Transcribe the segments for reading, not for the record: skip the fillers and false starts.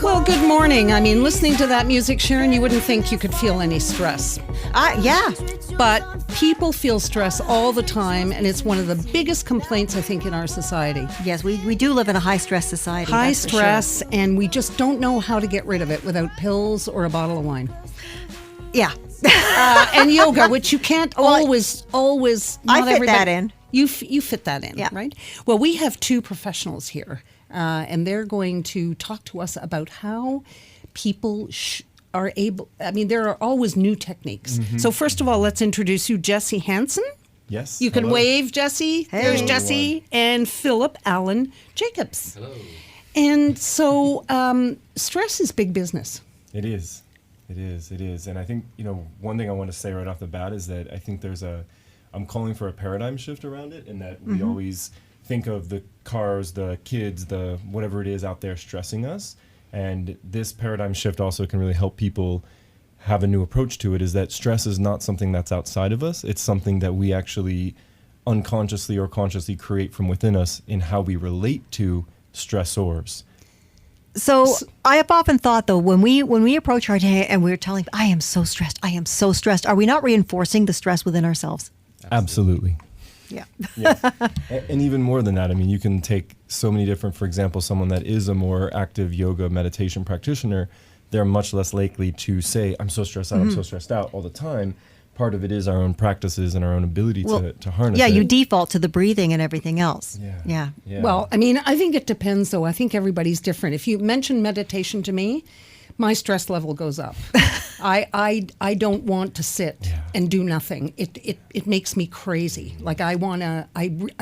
Well, good morning. I mean, listening to that music, Sharon, you wouldn't think you could feel any stress. Yeah. But people feel stress all the time, and it's one of the biggest complaints, I think, in our society. Yes, we do live in a high-stress society. High that's for stress, sure. and we just don't know how to get rid of it without pills or a bottle of wine. Yeah. And yoga, which you can't always. I Not fit everybody, that in. You fit that in, Yeah. right? Well, we have two professionals here, and they're going to talk to us about how people are able. I mean, there are always new techniques. Mm-hmm. So first of all, let's introduce you, Jesse Hanson. Yes. You can hello. wave, Jesse. Hey. There's Hello, Jesse and Philip Allen Jacobs. Hello. And so stress is big business. It is. It is. And I think, one thing I want to say right off the bat is that I think I'm calling for a paradigm shift around it, in that we always think of the cars, the kids, the whatever it is out there stressing us. And this paradigm shift also can really help people have a new approach to it, is that stress is not something that's outside of us. It's something that we actually unconsciously or consciously create from within us in how we relate to stressors. So I have often thought, though, when we approach our day and we're telling, I am so stressed, are we not reinforcing the stress within ourselves? Absolutely. Yeah. Yeah. And even more than that, I mean, you can take so many different, for example, someone that is a more active yoga meditation practitioner, they're much less likely to say, I'm so stressed out, I'm so stressed out all the time. Part of it is our own practices and our own ability to harness it. Yeah, you default to the breathing and everything else. Yeah. Well, I mean, I think it depends, though. I think everybody's different. If you mention meditation to me, my stress level goes up. I don't want to sit and do nothing. It makes me crazy. Like I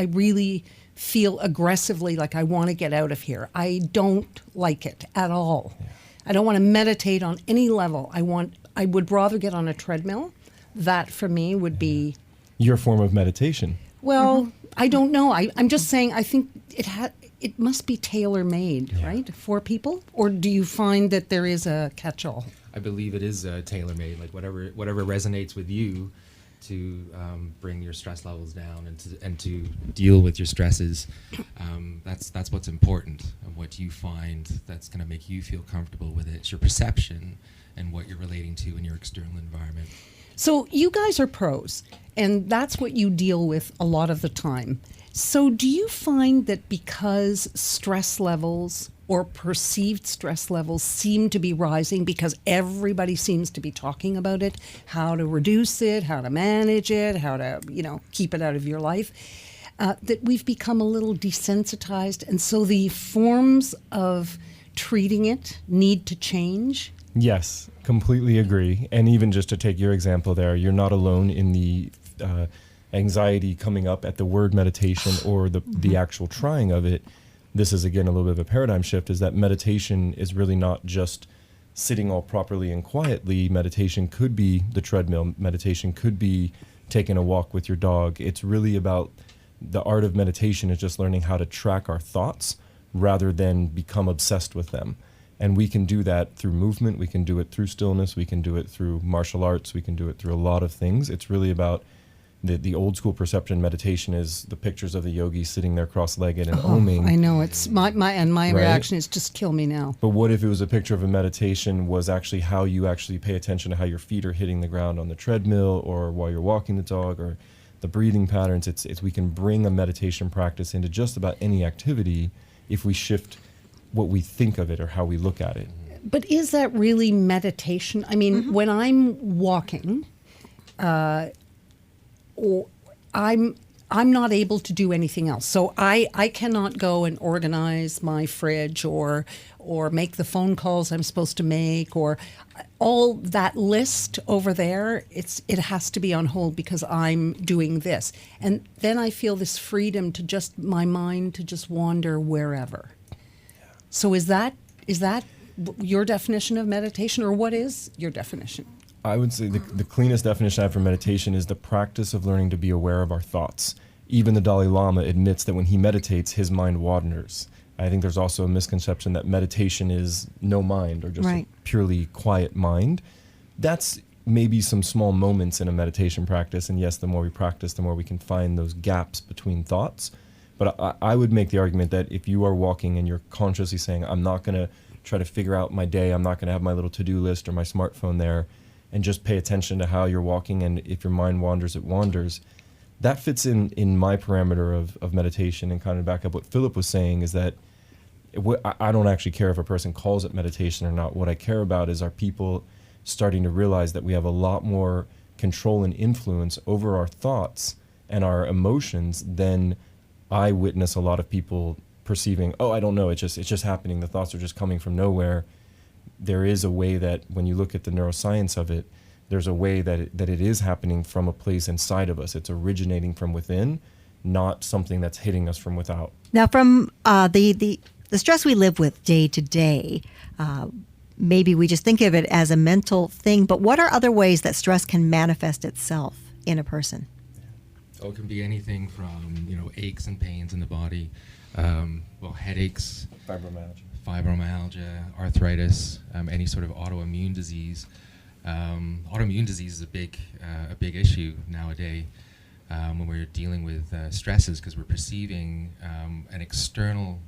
really feel aggressively like I want to get out of here. I don't like it at all. Yeah. I don't want to meditate on any level. I would rather get on a treadmill. That for me would be your form of meditation. Well, I don't know. I'm just saying. I think it must be tailor-made, right, for people? Or do you find that there is a catch-all? I believe it is tailor-made, like whatever resonates with you to bring your stress levels down and to deal with your stresses. That's what's important, and what you find that's going to make you feel comfortable with it. It's your perception and what you're relating to in your external environment. So you guys are pros, and that's what you deal with a lot of the time. So do you find that because stress levels or perceived stress levels seem to be rising because everybody seems to be talking about it, how to reduce it, how to manage it, how to, keep it out of your life, that we've become a little desensitized, and so the forms of treating it need to change? Yes, completely agree. And even just to take your example there, you're not alone in the anxiety coming up at the word meditation or the actual trying of it. This is, again, a little bit of a paradigm shift, is that meditation is really not just sitting all properly and quietly. Meditation could be the treadmill. Meditation could be taking a walk with your dog. It's really about the art of meditation is just learning how to track our thoughts rather than become obsessed with them. And we can do that through movement. We can do it through stillness. We can do it through martial arts. We can do it through a lot of things. It's really about the old school perception. Meditation is the pictures of the yogis sitting there cross-legged and oming. I know. It's my reaction is just kill me now. But what if it was a picture of a meditation was actually how you actually pay attention to how your feet are hitting the ground on the treadmill or while you're walking the dog, or the breathing patterns. It's we can bring a meditation practice into just about any activity if we shift what we think of it or how we look at it. But is that really meditation? I mean, when I'm walking, or I'm not able to do anything else. So I cannot go and organize my fridge or make the phone calls I'm supposed to make, or all that list over there. It has to be on hold because I'm doing this. And then I feel this freedom to my mind to just wander wherever. So is that your definition of meditation, or what is your definition? I would say the cleanest definition I have for meditation is the practice of learning to be aware of our thoughts. Even the Dalai Lama admits that when he meditates, his mind wanders. I think there's also a misconception that meditation is no mind, or just a purely quiet mind. That's maybe some small moments in a meditation practice, and yes, the more we practice, the more we can find those gaps between thoughts. But I would make the argument that if you are walking and you're consciously saying, I'm not going to try to figure out my day. I'm not going to have my little to-do list or my smartphone there, and just pay attention to how you're walking. And if your mind wanders, it wanders. That fits in my parameter of meditation. And kind of back up what Philip was saying is that I don't actually care if a person calls it meditation or not. What I care about is are people starting to realize that we have a lot more control and influence over our thoughts and our emotions than I witness a lot of people perceiving, oh, I don't know, it's just happening. The thoughts are just coming from nowhere. There is a way that when you look at the neuroscience of it, there's a way that it is happening from a place inside of us. It's originating from within, not something that's hitting us from without. Now, from the stress we live with day to day, maybe we just think of it as a mental thing, but what are other ways that stress can manifest itself in a person? Oh, it can be anything from, aches and pains in the body, headaches, fibromyalgia, arthritis, any sort of autoimmune disease. Autoimmune disease is a big issue nowadays when we're dealing with stresses, because we're perceiving an external,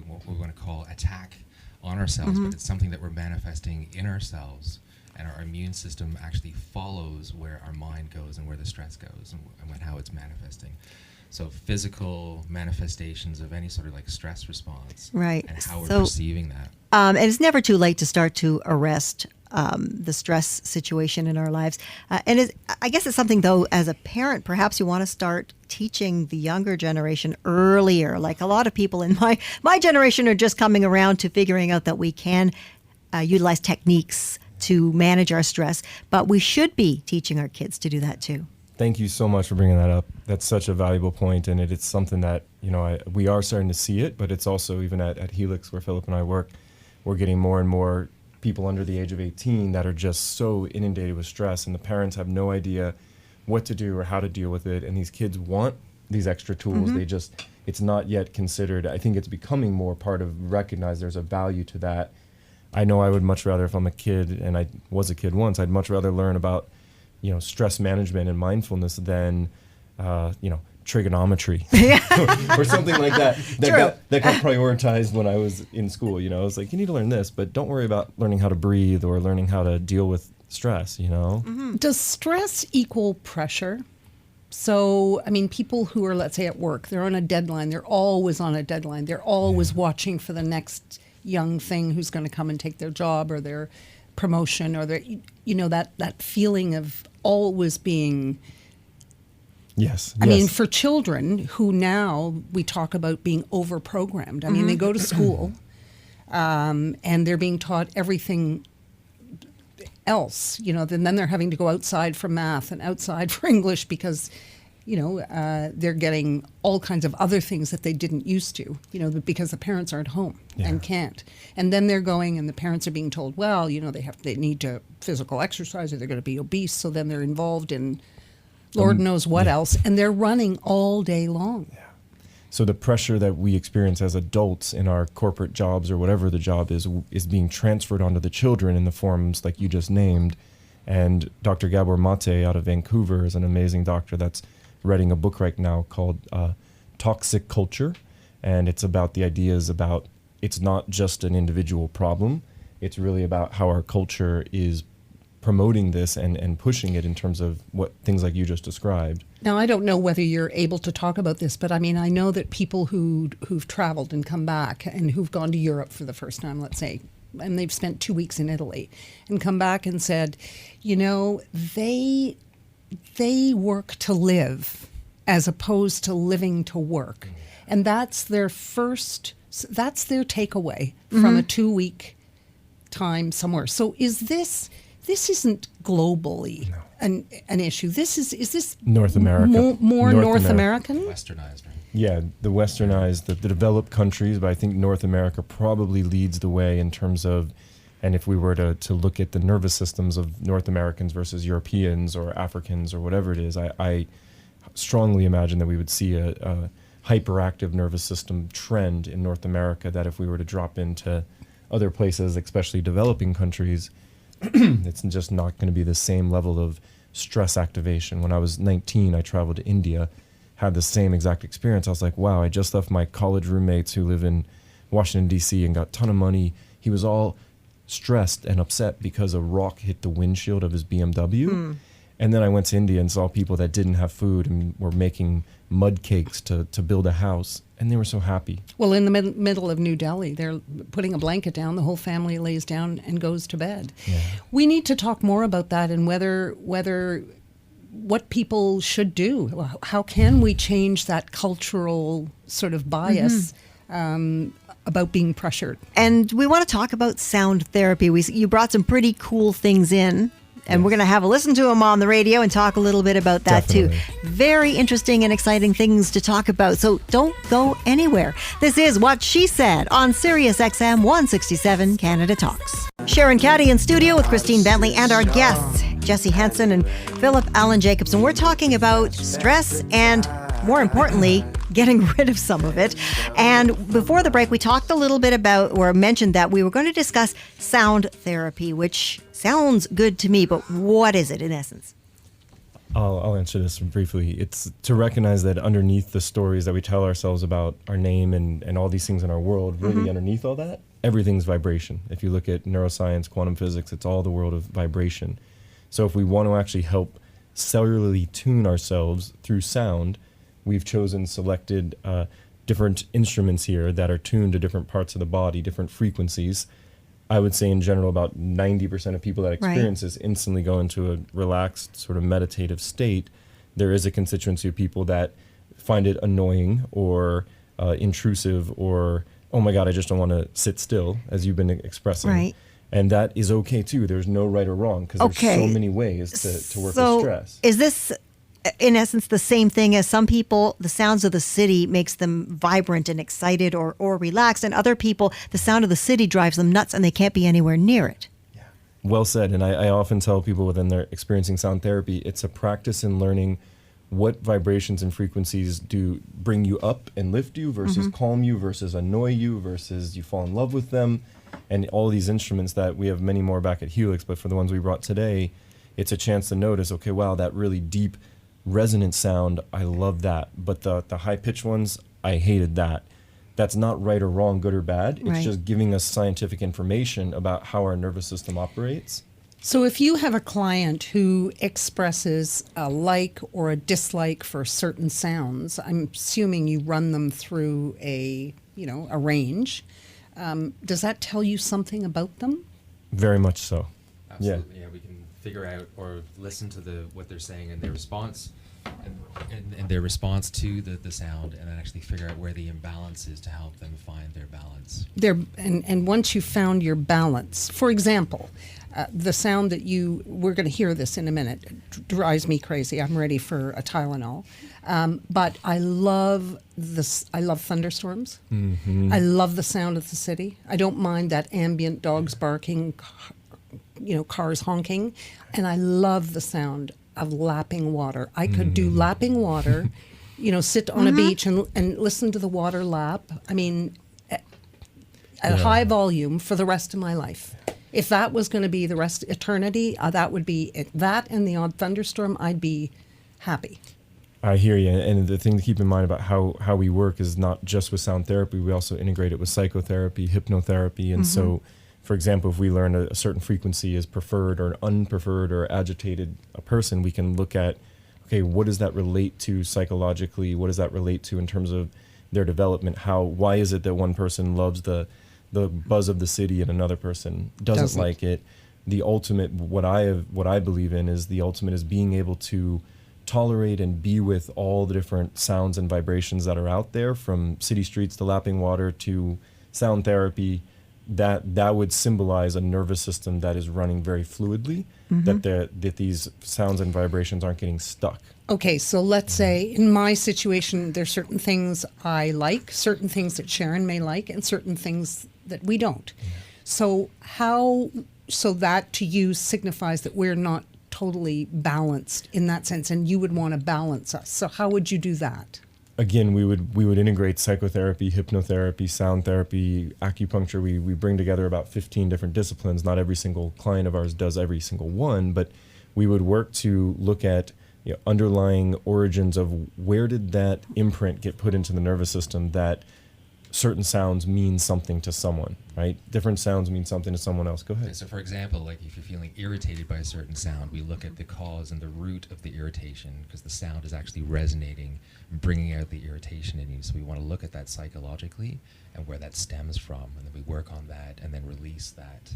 what we want to call attack on ourselves, but it's something that we're manifesting in ourselves, and our immune system actually follows where our mind goes and where the stress goes and how it's manifesting. So physical manifestations of any sort of like stress response, right? And how we're perceiving that. And it's never too late to start to arrest the stress situation in our lives. I guess it's something, though, as a parent, perhaps you want to start teaching the younger generation earlier. Like a lot of people in my generation are just coming around to figuring out that we can utilize techniques to manage our stress, but we should be teaching our kids to do that too. Thank you so much for bringing that up. That's such a valuable point, and it's something that we are starting to see it, but it's also even at Helix, where Philip and I work, we're getting more and more people under the age of 18 that are just so inundated with stress, and the parents have no idea what to do or how to deal with it, and these kids want these extra tools. It's not yet considered. I think it's becoming more part of recognize there's a value to that. I know I would much rather, if I'm a kid, and I was a kid once, I'd much rather learn about stress management and mindfulness than trigonometry or something like that. That got prioritized when I was in school. I was like, you need to learn this, but don't worry about learning how to breathe or learning how to deal with stress. Does stress equal pressure? So, people who are, let's say, at work, they're on a deadline. They're always on a deadline. They're always watching for the next young thing who's going to come and take their job or their promotion, or their, that feeling of always being. Yes. I mean, for children who now we talk about being overprogrammed. They go to school and they're being taught everything else, then they're having to go outside for math and outside for English because, they're getting all kinds of other things that they didn't used to, because the parents aren't home and can't. And then they're going and the parents are being told, well, they need to physical exercise or they're going to be obese. So then they're involved in Lord knows what else, and they're running all day long. Yeah. So the pressure that we experience as adults in our corporate jobs or whatever the job is being transferred onto the children in the forms like you just named. And Dr. Gabor Mate out of Vancouver is an amazing doctor that's writing a book right now called Toxic Culture. And it's about the ideas about it's not just an individual problem. It's really about how our culture is promoting this and pushing it in terms of what things like you just described. Now, I don't know whether you're able to talk about this, but I know that people who've traveled and come back and who've gone to Europe for the first time, let's say, and they've spent 2 weeks in Italy and come back and said, they work to live as opposed to living to work. And that's their takeaway from a 2-week time somewhere. So this isn't globally an issue. Is this North America. More North American? Westernized, right? Yeah, the westernized, the developed countries, but I think North America probably leads the way in terms of, and if we were to look at the nervous systems of North Americans versus Europeans or Africans or whatever it is, I strongly imagine that we would see a hyperactive nervous system trend in North America, that if we were to drop into other places, especially developing countries, it's just not going to be the same level of stress activation. When I was 19, I traveled to India, had the same exact experience. I was like, wow, I just left my college roommates who live in Washington, D.C. and got a ton of money. He was all stressed and upset because a rock hit the windshield of his BMW. And then I went to India and saw people that didn't have food and were making mud cakes to build a house, and they were so happy. Well, in the middle of New Delhi, they're putting a blanket down. The whole family lays down and goes to bed. Yeah. We need to talk more about that and whether what people should do. How can we change that cultural sort of bias about being pressured? And we want to talk about sound therapy. You brought some pretty cool things in. And we're going to have a listen to them on the radio and talk a little bit about that Definitely. too. Very interesting and exciting things to talk about. So don't go anywhere. This is What She Said on Sirius XM 167 Canada Talks. Sharon Caddy in studio with Christine Bentley and our guests, Jesse Hanson and Philip Allen Jacobson. We're talking about stress and, more importantly, getting rid of some of it. And before the break, we talked a little bit about, or mentioned that we were going to discuss sound therapy, which sounds good to me, but what is it in essence? I'll answer this briefly. It's to recognize that underneath the stories that we tell ourselves about our name and all these things in our world, really underneath all that, everything's vibration. If you look at neuroscience, quantum physics, it's all the world of vibration. So if we want to actually help cellularly tune ourselves through sound, we've selected different instruments here that are tuned to different parts of the body, different frequencies. I would say in general about 90% of people that experience this instantly go into a relaxed sort of meditative state. There is a constituency of people that find it annoying or intrusive or, oh my God, I just don't want to sit still, as you've been expressing. Right. And that is okay too. There's no right or wrong because there's so many ways to work with stress. Is this, in essence, the same thing as some people, the sounds of the city makes them vibrant and excited or relaxed, and other people, the sound of the city drives them nuts and they can't be anywhere near it? Yeah. Well said. And I often tell people when they're experiencing sound therapy, it's a practice in learning what vibrations and frequencies do bring you up and lift you versus calm you versus annoy you versus you fall in love with them. And all these instruments that we have many more back at Helix, but for the ones we brought today, it's a chance to notice, okay, wow, that really deep resonant sound, I love that. But the high-pitched ones, I hated that. That's not right or wrong, good or bad. It's just giving us scientific information about how our nervous system operates. So if you have a client who expresses a like or a dislike for certain sounds, I'm assuming you run them through a range. Does that tell you something about them? Very much so. Absolutely. Yeah, we can figure out or listen to what they're saying and their response, and their response to the sound, and then actually figure out where the imbalance is to help them find their balance. And once you've found your balance, for example, the sound that we're going to hear this in a minute, drives me crazy. I'm ready for a Tylenol. But I love this. I love thunderstorms. I love the sound of the city. I don't mind that ambient dogs barking, cars honking. And I love the sound of lapping water. I could do lapping water, sit on a beach and listen to the water lap. I mean, at high volume for the rest of my life. If that was going to be the rest eternity, that would be it. That and the odd thunderstorm, I'd be happy. I hear you. And the thing to keep in mind about how we work is not just with sound therapy. We also integrate it with psychotherapy, hypnotherapy. And so, for example, if we learn a certain frequency is preferred or unpreferred or agitated a person, we can look at, okay, what does that relate to psychologically? What does that relate to in terms of their development? Why is it that one person loves the buzz of the city and another person doesn't like it? The ultimate, what I believe in is the ultimate is being able to tolerate and be with all the different sounds and vibrations that are out there, from city streets to lapping water to sound therapy. That would symbolize a nervous system that is running very fluidly, that these sounds and vibrations aren't getting stuck. Okay, so let's say in my situation, there's certain things I like, certain things that Sharon may like, and certain things that we don't. So that to you signifies that we're not totally balanced in that sense, and you would want to balance us. So how would you do that? Again, we would integrate psychotherapy, hypnotherapy, sound therapy, acupuncture. We bring together about 15 different disciplines. Not every single client of ours does every single one, but we would work to look at underlying origins of where did that imprint get put into the nervous system that certain sounds mean something to someone, right? Different sounds mean something to someone else. Go ahead. So for example, like if you're feeling irritated by a certain sound, we look at the cause and the root of the irritation, because the sound is actually resonating and bringing out the irritation in you. So we want to look at that psychologically and where that stems from, and then we work on that and then release that.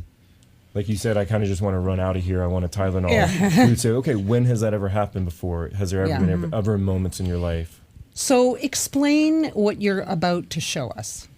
Like you said, I kind of just want to run out of here. I want a Tylenol. Yeah. We would say, okay, when has that ever happened before? Has there ever Yeah. been ever moments in your life? So explain what you're about to show us.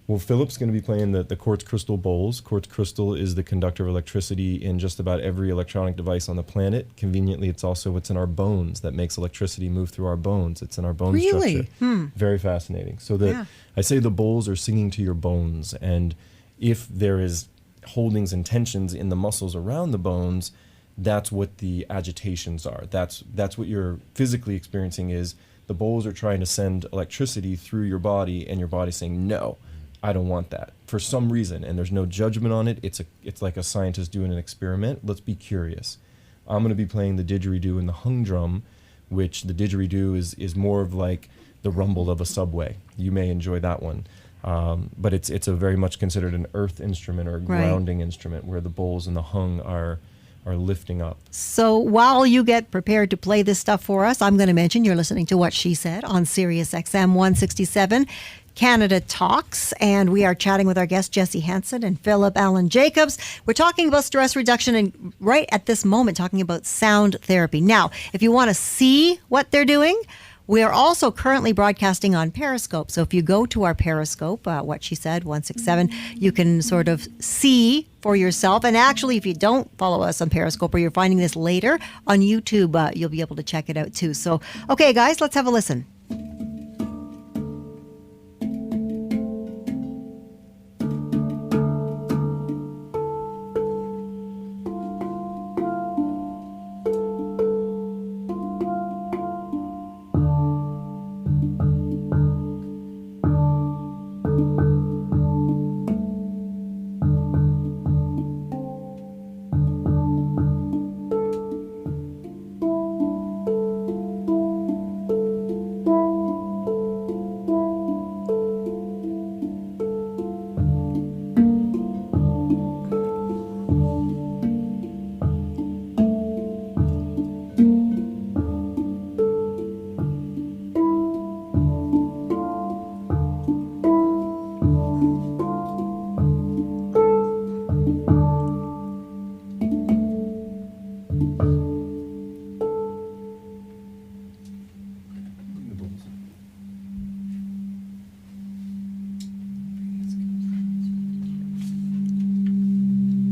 Well, Philip's going to be playing the quartz crystal bowls. Quartz crystal is the conductor of electricity in just about every electronic device on the planet. Conveniently, it's also what's in our bones that makes electricity move through our bones. It's in our bone Really? structure. Very fascinating. So I say the bowls are singing to your bones, and if there is holdings and tensions in the muscles around the bones, that's what the agitations are. That's what you're physically experiencing is the bowls are trying to send electricity through your body, and your body's saying, no, I don't want that for some reason. And there's no judgment on it. It's like a scientist doing an experiment. Let's be curious. I'm going to be playing the didgeridoo and the hung drum, which the didgeridoo is more of like the rumble of a subway. You may enjoy that one. But it's a very much considered an earth instrument or a grounding instrument, where the bowls and the hung are lifting up. So while you get prepared to play this stuff for us, I'm going to mention you're listening to What She Said on Sirius XM 167, Canada Talks, and we are chatting with our guests Jesse Hanson and Philip Allen Jacobs. We're talking about stress reduction, and right at this moment talking about sound therapy. Now, if you want to see what they're doing, we are also currently broadcasting on Periscope. So if you go to our Periscope, What She Said 167, you can sort of see for yourself. And actually, if you don't follow us on Periscope, or you're finding this later on YouTube, you'll be able to check it out too. So, okay, guys, let's have a listen.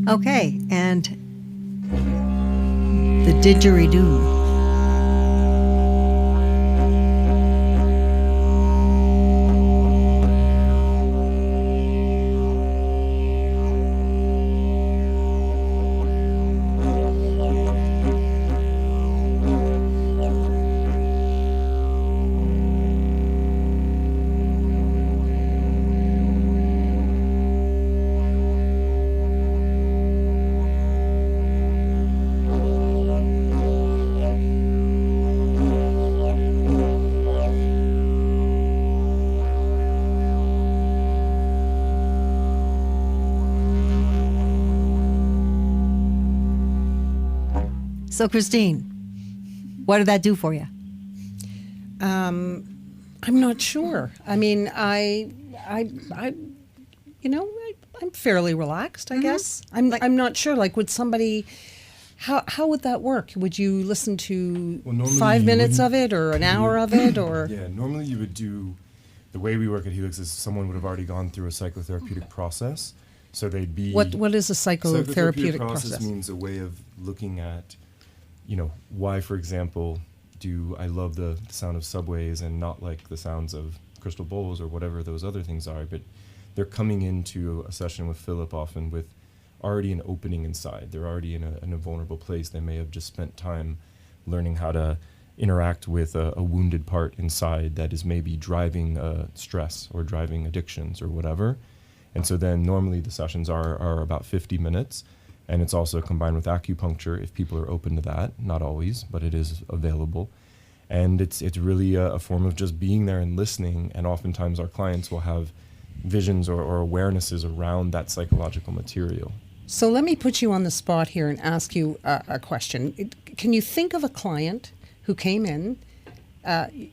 Okay, and the didgeridoo. So, Christine, what did that do for you? I'm not sure. I mean, I'm fairly relaxed, I guess. I'm not sure. Like, would somebody, how would that work? Would you listen to normally 5 you minutes wouldn't. of it, or an hour of it, or? Yeah, normally you would do, the way we work at Helix is someone would have already gone through a psychotherapeutic process. So they'd be... What is a psychotherapeutic process? Means a way of looking at, why, for example, do I love the sound of subways and not like the sounds of crystal bowls or whatever those other things are. But they're coming into a session with Philip often with already an opening inside. They're already in a vulnerable place. They may have just spent time learning how to interact with a wounded part inside that is maybe driving stress or driving addictions or whatever. And so then normally the sessions are about 50 minutes. And it's also combined with acupuncture if people are open to that. Not always, but it is available. And it's really a form of just being there and listening. And oftentimes our clients will have visions or awarenesses around that psychological material. So let me put you on the spot here and ask you a question. Can you think of a client who came in,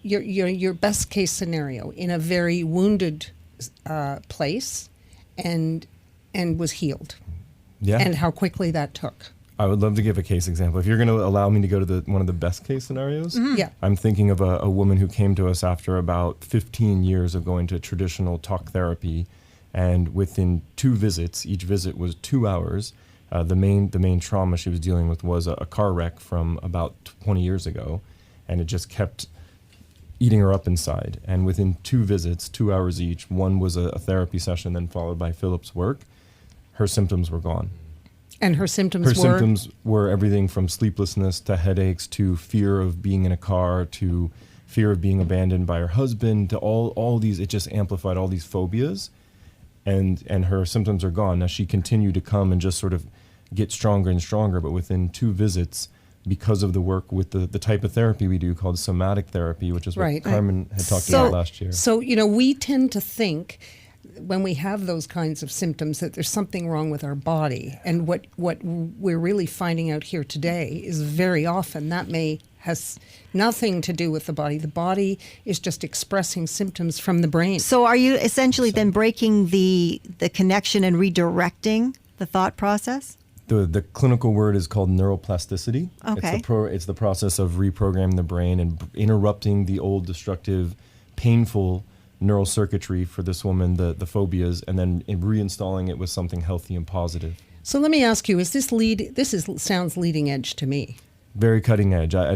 your best case scenario, in a very wounded place and was healed? Yeah. And how quickly that took? I would love to give a case example. If you're going to allow me to go to one of the best case scenarios, Yeah. I'm thinking of a woman who came to us after about 15 years of going to traditional talk therapy, and within 2 visits, each visit was 2 hours. The main trauma she was dealing with was a car wreck from about 20 years ago, and it just kept eating her up inside. And within 2 visits, 2 hours each, one was a therapy session, then followed by Philip's work, her symptoms were gone. And her symptoms Her were? symptoms were everything from sleeplessness to headaches to fear of being in a car to fear of being abandoned by her husband to all these. It just amplified all these phobias, and her symptoms are gone. Now she continued to come and just sort of get stronger and stronger, but within 2 visits, because of the work with the type of therapy we do called somatic therapy, which is what Right. Carmen had talked about last year. So, we tend to think when we have those kinds of symptoms that there's something wrong with our body. And what we're really finding out here today is very often that has nothing to do with the body. The body is just expressing symptoms from the brain. So are you essentially then breaking the connection and redirecting the thought process? The clinical word is called neuroplasticity. Okay. It's the process of reprogramming the brain and interrupting the old destructive, painful neural circuitry for this woman, the phobias, and then reinstalling it with something healthy and positive. So let me ask you, sounds leading edge to me. Very cutting edge. I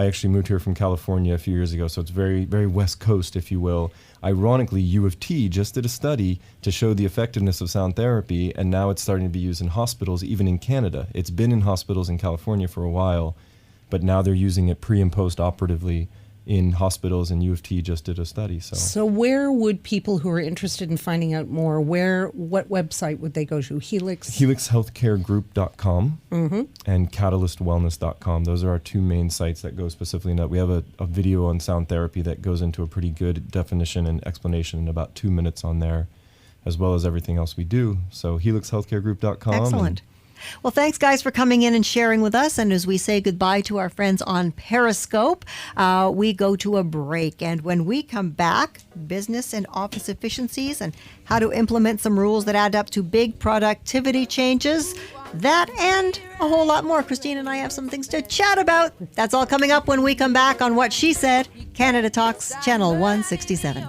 actually moved here from California a few years ago, so it's very, very West Coast, if you will. Ironically, U of T just did a study to show the effectiveness of sound therapy, and now it's starting to be used in hospitals, even in Canada. It's been in hospitals in California for a while, but now they're using it pre- and post-operatively in hospitals, and U of T just did a study. So where would people who are interested in finding out more, what website would they go to? HelixHealthcareGroup.com and CatalystWellness.com. Those are our 2 main sites that go specifically into that. We have a video on sound therapy that goes into a pretty good definition and explanation in about 2 minutes on there, as well as everything else we do. So HelixHealthcareGroup.com. Excellent. Well, thanks, guys, for coming in and sharing with us. And as we say goodbye to our friends on Periscope, we go to a break. And when we come back, business and office efficiencies and how to implement some rules that add up to big productivity changes. That and a whole lot more. Christine and I have some things to chat about. That's all coming up when we come back on What She Said, Canada Talks, Channel 167.